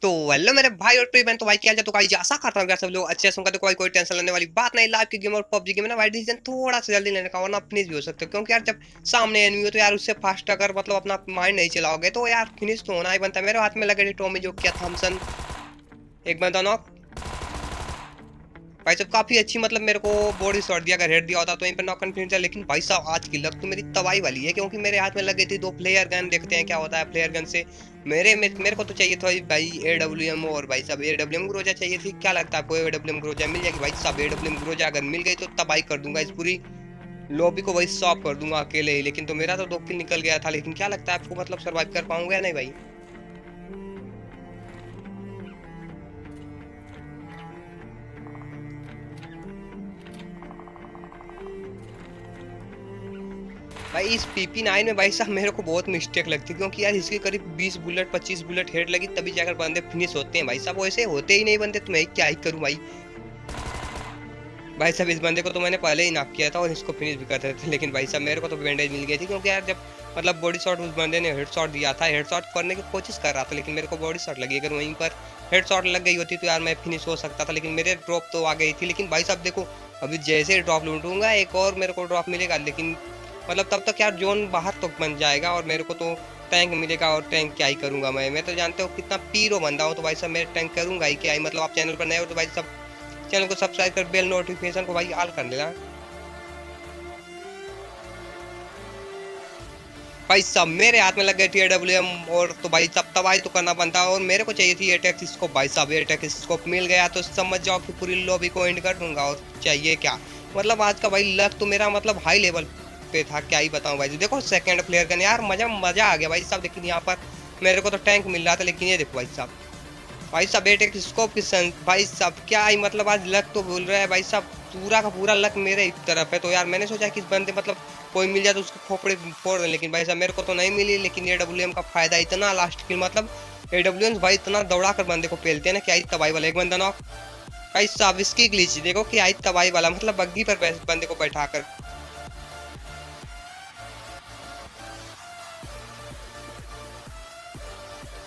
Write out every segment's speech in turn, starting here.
तो हेलो मेरे भाई और प्रिय बहन, तो भाई क्या तो भाई आशा करता हूँ यार सब लोग अच्छे होंगे। तो भाई कोई टेंशन लेने वाली बात नहीं। लाइव की गेम और पबजी गेम ना भाई डिसीजन थोड़ा सा जल्दी लेने का, वरना फिनिश भी हो सकते हो। क्योंकि यार जब सामने एनिमी हो तो यार उससे फास्ट अगर मतलब अपना माइंड नहीं चलाओगे तो यार फिनिश तो होना ही बनता है। मेरे हाथ में लगे टॉमी जो क्या थॉमसन, एक बंदा नॉक। भाई साहब काफी अच्छी मतलब मेरे को बॉडी शॉट दिया, अगर हेड दिया होता तो यहीं पर नॉक कन्फिडेंस है। लेकिन भाई साहब आज की लक तो मेरी तबाही वाली है, क्योंकि मेरे हाथ में लगी थी दो फ्लेयर गन। देखते हैं क्या होता है फ्लेयर गन से। मेरे को तो चाहिए था भाई AWM, और भाई साहब AWM ग्रोजा चाहिए थी। क्या लगता है आपको AWM ग्रोजा मिल जाएगी? भाई साहब AWM ग्रोजा अगर मिल गई तो तबाही कर दूंगा इस पूरी लॉबी को, भाई सॉफ कर दूंगा अकेले ही। लेकिन तो मेरा तो 2 किल निकल गया था। लेकिन क्या लगता है आपको, मतलब सर्वाइव कर पाऊंगा या नहीं भाई? भाई इस PP9 में भाई साहब मेरे को बहुत मिस्टेक लगती है, क्योंकि यार इसके करीब 20 बुलेट 25 बुलेट हेड लगी तभी जाकर बंदे फिनिश होते हैं। भाई साहब वैसे होते ही नहीं बंदे, तो मैं क्या ही करूं भाई। भाई साहब इस बंदे को तो मैंने पहले ही नॉक किया था और इसको फिनिश भी कर रहे थे। लेकिन भाई साहब मेरे को तो बैंडेज मिल गई थी, क्योंकि यार जब मतलब बॉडी शॉट उस बंदे ने हेड शॉट दिया था, हेड शॉट करने की कोशिश कर रहा था, लेकिन मेरे को बॉडी शॉट लगी। अगर वहीं पर हेड शॉट लग गई होती तो यार मैं फिनिश हो सकता था। लेकिन मेरे ड्रॉप तो आ गई थी। लेकिन भाई साहब देखो, अभी जैसे ड्रॉप लूटूंगा एक और मेरे को ड्रॉप मिलेगा, लेकिन मतलब तब तक यार जोन बाहर तो बन जाएगा और मेरे को तो टैंक मिलेगा। और टैंक क्या ही करूंगा मैं तो जानते हो कितना पीरो बंदा हूँ। तो भाई साहब मैं टैंक करूंगा ही क्या ही। मतलब आप चैनल पर नए हो तो भाई साहब चैनल को सब्सक्राइब कर बेल नोटिफिकेशन को भाई ऑल कर लेना। भाई साहब मेरे हाथ में लग गई थी AWM, और तो भाई साहब तबाही तो करना बनता है। और मेरे को चाहिए थी एटेक स्कोप। भाई साहब एटेक स्कोप मिल गया तो समझ जाओ कि पूरी लॉबी को एंड कर दूंगा। और चाहिए क्या, मतलब आज का भाई लक तो मेरा मतलब हाई लेवल पे था, क्या ही बताऊं भाई। देखो सेकंड प्लेयर का यार मजा मजा आ गया भाई साहब। लेकिन यहाँ पर मेरे को तो टैंक मिल रहा था। लेकिन ये देखो भाई साहब, भाई साहब एटेक स्कोप की भाई साहब क्या ही मतलब आज लक तो बोल रहा है भाई साहब। पूरा का पूरा लक मेरे ही तरफ है। तो यार मैंने सोचा कि इस बंदे मतलब कोई मिल जाए तो उसको खोपड़े फोड़ दें। लेकिन भाई साहब मेरे को तो नहीं मिली। लेकिन AWM का फायदा इतना लास्ट की मतलब AWM भाई इतना दौड़ा कर बंदे को पेलते हैं ना, क्या ही तबाही वाला। एक बंदा नॉक। भाई साहब इसकी ग्लिच देखो, क्या ही तबाही वाला, मतलब बग्गी पर बंदे को बैठा कर।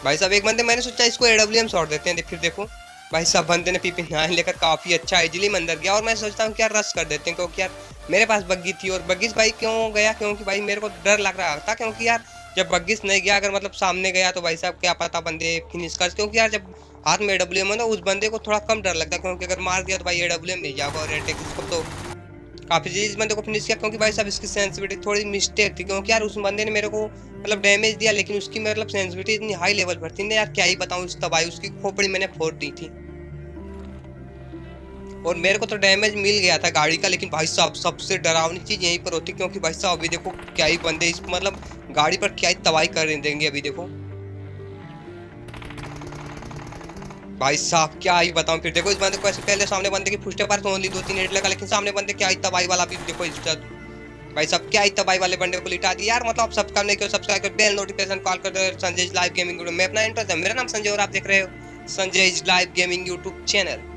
भाई साहब एक बंदे मैंने सोचा इसको AWM शॉट देते हैं, फिर देखो भाई साहब बंदे ने PP9 लेकर काफी अच्छा इजीली अंदर गया। और मैं सोचता हूँ कि यार रश कर देते हैं, क्योंकि यार मेरे पास बग्गी थी। और बग्गिस भाई क्यों गया, क्योंकि भाई मेरे को डर लग रहा था। क्योंकि यार जब बग्गिस नहीं गया, अगर मतलब सामने गया तो भाई साहब क्या पता बंदे फिनिश कर। क्योंकि यार जब हाथ में AWM है ना, उस बंदे को थोड़ा कम डर लगता है, क्योंकि अगर मार दिया तो भाई AWM नहीं जाएगा। और एटेक इसको तो काफी चीज इस बंदे को फिनिश किया, क्योंकि भाई साहब इसकी सेंसिटिविटी थोड़ी मिस्टेक थी। क्योंकि यार उस बंदे ने मेरे को मतलब डैमेज दिया, लेकिन उसकी मतलब सेंसिटिविटी इतनी हाई लेवल पर थी ना यार, क्या ही बताऊं। उस तबाही उसकी खोपड़ी मैंने फोड़ दी थी और मेरे को तो डैमेज मिल गया था गाड़ी का। लेकिन भाई साहब सबसे डरावनी चीज यहीं पर होती, क्योंकि भाई साहब अभी देखो क्या ही बंदे इस मतलब गाड़ी पर क्या ही तबाही कर देंगे। अभी देखो भाई साहब क्या ही बताऊं। फिर देखो इस बंदे को ऐसे पहले सामने बंदे की फुस्टे पर तो ओनली 2-3 हिट लगा, लेकिन सामने बंदे क्या ही तबाही वाला। भी देखो इस भाई साहब क्या ही तबाही वाले बंदे को लिटा दिया यार। मतलब आप सब्सक्राइब नहीं करो, सब्सक्राइब कर बेल नोटिफिकेशन कॉल कर दो। संजय लाइव गेमिंग वीडियो में अपना इंटरेस्ट है। मेरा नाम संजय और आप देख रहे हो Sanjay live gaming YouTube channel.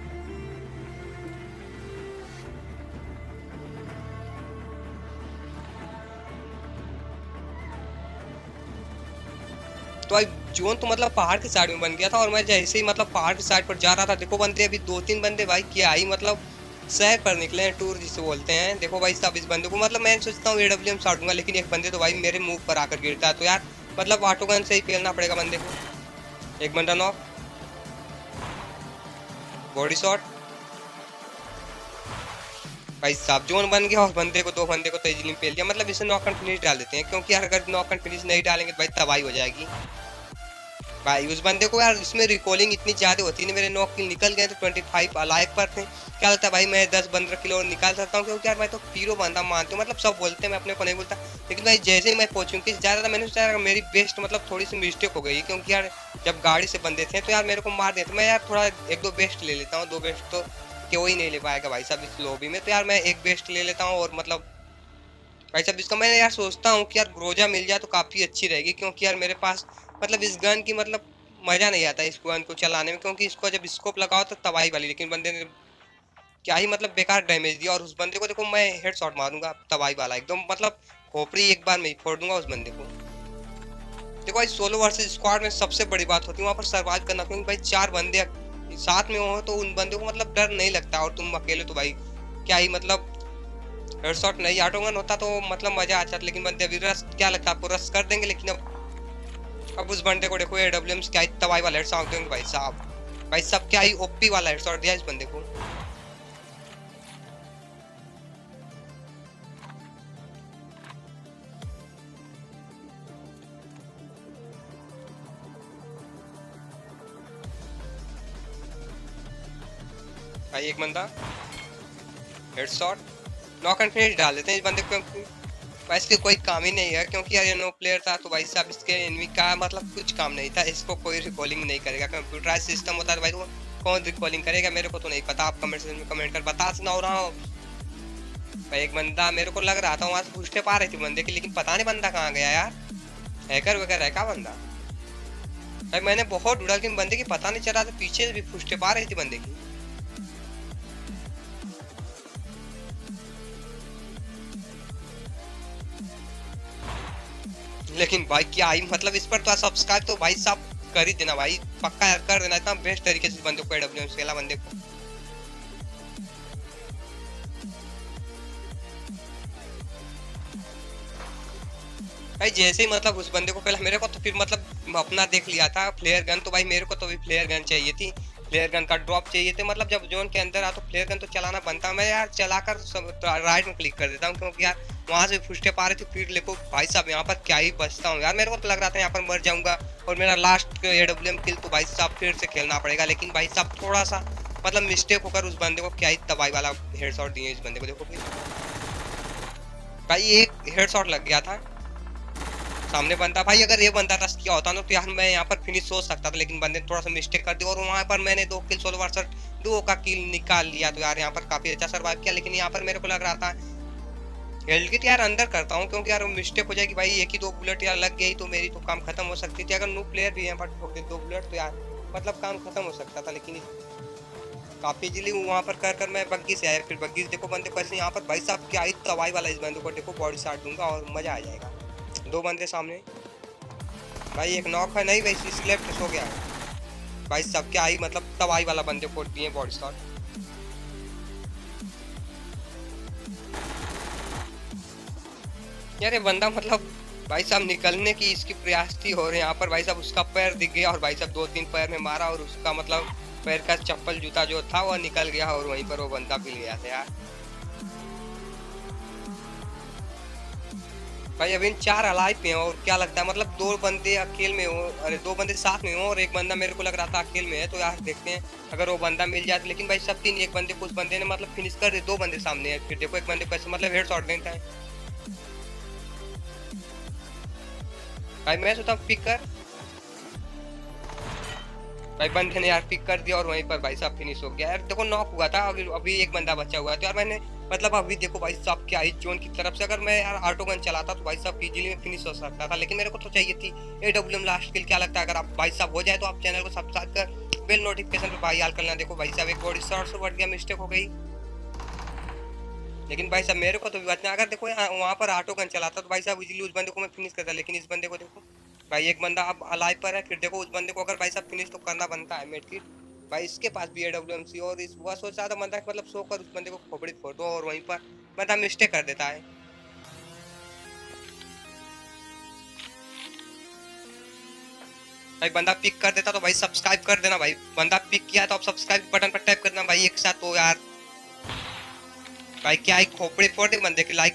तो भाई जोन तो मतलब पहाड़ के साइड में बन गया था। और मैं जैसे ही मतलब पहाड़ की साइड पर जा रहा था, देखो बंदे अभी 2-3 बंदे भाई क्या ही मतलब शहर पर निकले हैं, टूर जिसे बोलते हैं। देखो भाई साहब इस बंदे को मतलब मैं सोचता हूँ AWM शॉट दूंगा, लेकिन एक बंदे तो भाई मेरे मुंह पर आकर गिरता है। तो यार मतलब ऑटो गन से ही पेलना पड़ेगा बंदे को। एक बंदा नॉक, बॉडी शॉट। भाई साहब जोन बन गया और बंदे को दो बंदे को तो इजीली पेल दिया। मतलब इसे नॉक एंड फिनिश डाल देते हैं, क्योंकि यार अगर नॉक एंड फिनिश नहीं डालेंगे तो भाई तबाही हो जाएगी। भाई उस बंदे को यार इसमें रिकॉलिंग इतनी ज्यादा होती है, मेरे 9 किल निकल गए तो 25 अलाइव पर थे। क्या लगता है भाई मैं 10-15 किलो और निकाल सकता हूँ? क्योंकि यार मैं तो पीरो बंदा मानता हूँ। मतलब सब बोलते हैं, मैं अपने को नहीं बोलता। लेकिन भाई जैसे ही मैं पहुंचूँ कि ज्यादा मैंने सोचा मेरी बेस्ट मतलब थोड़ी सी मिस्टेक हो गई, क्योंकि यार जब गाड़ी से बंदे थे तो यार मेरे को मार देते। मैं यार थोड़ा 1-2 बेस्ट ले लेता हूँ। 2 बेस्ट तो कोई नहीं ले पाएगा भाई साहब इस लॉबी में। तो यार मैं एक बेस्ट ले लेता हूँ। और मतलब भाई साहब इसका मैं यार सोचता हूँ कि यार ग्रोजा मिल जाए तो काफी अच्छी रहेगी, क्योंकि यार मेरे पास मतलब इस गन की मतलब मजा नहीं आता इस गन को चलाने में, क्योंकि इसको जब स्कोप लगाओ तो तबाही वाली। लेकिन बंदे ने क्या ही मतलब बेकार डैमेज दिया। और उस बंदे को देखो मैं हेड शॉट मारूंगा तबाही वाला एकदम, मतलब खोपड़ी एक बार में ही फोड़ दूंगा उस बंदे को। देखो भाई सोलो वर्सेस स्क्वाड में सबसे बड़ी बात होती है वहां पर सरवाइव करना, क्योंकि भाई 4 बंदे साथ में हो तो उन बंदों को मतलब डर नहीं लगता, और तुम अकेले तो भाई क्या ही मतलब हेडशॉट नहीं ऑटोगन होता तो मतलब मजा आ जाता, लेकिन बंदे अभी रश क्या लगता है आपको रश कर देंगे, लेकिन अब उस बंदे को देखो एडब्ल्यूएम क्या तबाही वाला हेडशॉट देंगे भाई साहब, भाई साहब क्या ही ओपी वाला हेडशॉट दिया इस बंदे को। भाई एक बंदा हेडशॉट नॉक एंड फिनिश डाल देते हैं इस बंदे को, भाई इसके कोई काम ही नहीं है, क्योंकि यार ये नो प्लेयर था तो भाई साहब इसके एनिमी का मतलब कुछ काम नहीं था, इसको कोई रिकॉलिंग नहीं करेगा, कंप्यूटराइज सिस्टम होता है भाई तो कौन रिकॉलिंग करेगा, मेरे को तो नहीं पता, आप कमेंट सेक्शन में कमेंट कर बता सुना हो रहा हूँ। भाई एक बंदा मेरे को लग रहा था वहां से पूछते पा रही थी बंदे की, लेकिन पता नहीं बंदा कहाँ गया यार, हैकर वगैरह है क्या बंदा। भाई मैंने बहुत ढूंढा लेकिन बंदे की पता नहीं चला, तो पीछे से भी पूछते पा रही थी बंदे की। लेकिन भाई क्या आई मतलब इस पर तो सब्सक्राइब तो भाई साहब कर ही देना भाई, पक्का कर देना, इतना बेस्ट तरीके से बंदे को एडब्ल्यूएम खेला बंदे को। भाई जैसे ही मतलब उस बंदे को पहले मेरे को तो फिर मतलब अपना देख लिया था फ्लेयर गन, तो भाई मेरे को तो भी फ्लेयर गन चाहिए थी, फ्लेयर गन का ड्रॉप चाहिए थे, मतलब जब जोन के अंदर आ तो फ्लेयर गन तो चलाना बनता, मैं यार चलाकर राइट में क्लिक कर देता हूँ, क्योंकि यार वहां से फुस्टे पा रहे थे, फिर देखो भाई साहब यहाँ पर क्या ही बचता हूँ यार, मेरे को तो लग रहा था यहाँ पर मर जाऊंगा और मेरा लास्ट एडब्ल्यूएम किल तो भाई साहब फिर से खेलना पड़ेगा, लेकिन भाई साहब थोड़ा सा मतलब मिस्टेक होकर उस बंदे को क्या ही तबाही वाला हेडशॉट दिए इस बंदे को, देखो भाई एक हेडशॉट लग गया था सामने बंदा, भाई अगर ये बंदा रश किया होता ना तो यार मैं यहाँ पर फिनिश सोच सकता था, लेकिन बंदे ने थोड़ा सा मिस्टेक कर दिया और वहाँ पर मैंने 2 किल सोलो वर्सेस 2 का किल निकाल लिया, तो यार यहाँ पर काफी अच्छा सर्वाइव किया, लेकिन यहाँ पर मेरे को लग रहा था हेल्थ किट यार अंदर करता हूँ, क्योंकि यार मिस्टेक हो जाएगी भाई, एक ही 2 बुलेट यार लग गई तो मेरी तो काम खत्म हो सकती थी, अगर न्यू प्लेयर भी यहाँ पर ठोक दे 2 बुलेट तो यार मतलब काम खत्म हो सकता था, लेकिन काफी इजीली वहाँ पर कर मैं बग्गी से आया, फिर बग्गी से देखो बंदे को ऐसे यहाँ पर भाई साहब क्या ही तबाही वाला इस बंदे को देखो बॉडी शॉट दूंगा और मजा आ जाएगा। 2 बंदे सामने, भाई एक नॉक है, नहीं भाई इसकी लेफ्ट हो गया भाई सब क्या आई मतलब तबाही वाला बंदे को दिए बॉडी शॉट। यार ये बंदा मतलब भाई साहब निकलने की इसकी प्रयास थी और यहाँ पर भाई साहब उसका पैर दिख गया और भाई साहब 2-3 पैर में मारा और उसका मतलब पैर का चप्पल जूता जो था वो निकल गया और वहीं पर वो बंदा मिल गया था यार। भाई अभी 4 अलाइव पे और क्या लगता है मतलब 2 बंदे अकेले में हो, अरे 2 बंदे साथ में हो और एक बंदा मेरे को लग रहा था अकेले में है, तो यार देखते हैं अगर वो बंदा मिल जाए, लेकिन भाई सब 3 एक बंदे को उस बंदे ने मतलब फिनिश कर दे, 2 बंदे सामने है, फिर देखो एक बंदे को ऐसे मतलब हेडशॉट देता है। भाई मैं सोचा पिक कर, भाई बंदे ने यार पिक कर दिया और वहीं पर भाई साहब फिनिश हो गया यार, देखो नॉक हुआ था अभी अभी एक बंदा बचा हुआ था यार, मैंने मतलब अभी देखो भाई साहब क्या इस जोन की तरफ से अगर मैं यार ऑटो गन चलाता तो भाई साहब इजीली में फिनिश हो सकता था, लेकिन मेरे को तो चाहिए थी एडब्ल्यूएम लास्ट किल। क्या लगता है अगर आप भाई साहब हो जाए तो आप चैनल को सब्सक्राइब कर बेल नोटिफिकेशन पे भाई हाल करना। देखो भाई साहब एक बॉडी शॉट से बढ़ गया, मिस्टेक हो गई, लेकिन भाई साहब मेरे को तो भी बात नहीं, अगर देखो वहाँ पर ऑटो गन चलाता तो भाई साहब इजीली उस बंदे को मैं फिनिश करता, लेकिन इस बंदे को देखो भाई एक बंदा अब अलाइव पर है, फिर देखो उस बंदे को अगर भाई साहब फिनिश तो करना बनता है मेड किट, भाई इसके पास भी एडब्ल्यूएमसी और इस वह सोच रहा था बंदा मतलब सो कर उस बंदे को खोपड़ी फोड़ दो और वहीं पर बंदा मिस्टेक कर देता है। भाई बंदा पिक कर देता तो भाई सब्सक्राइब कर देना, भाई बंदा पिक किया तो आप सब्सक्राइब बटन पर टैप करना भाई एक साथ, तो यार भाई क्या ही खोपड़ी फोड़ दे बंदे की, लाइक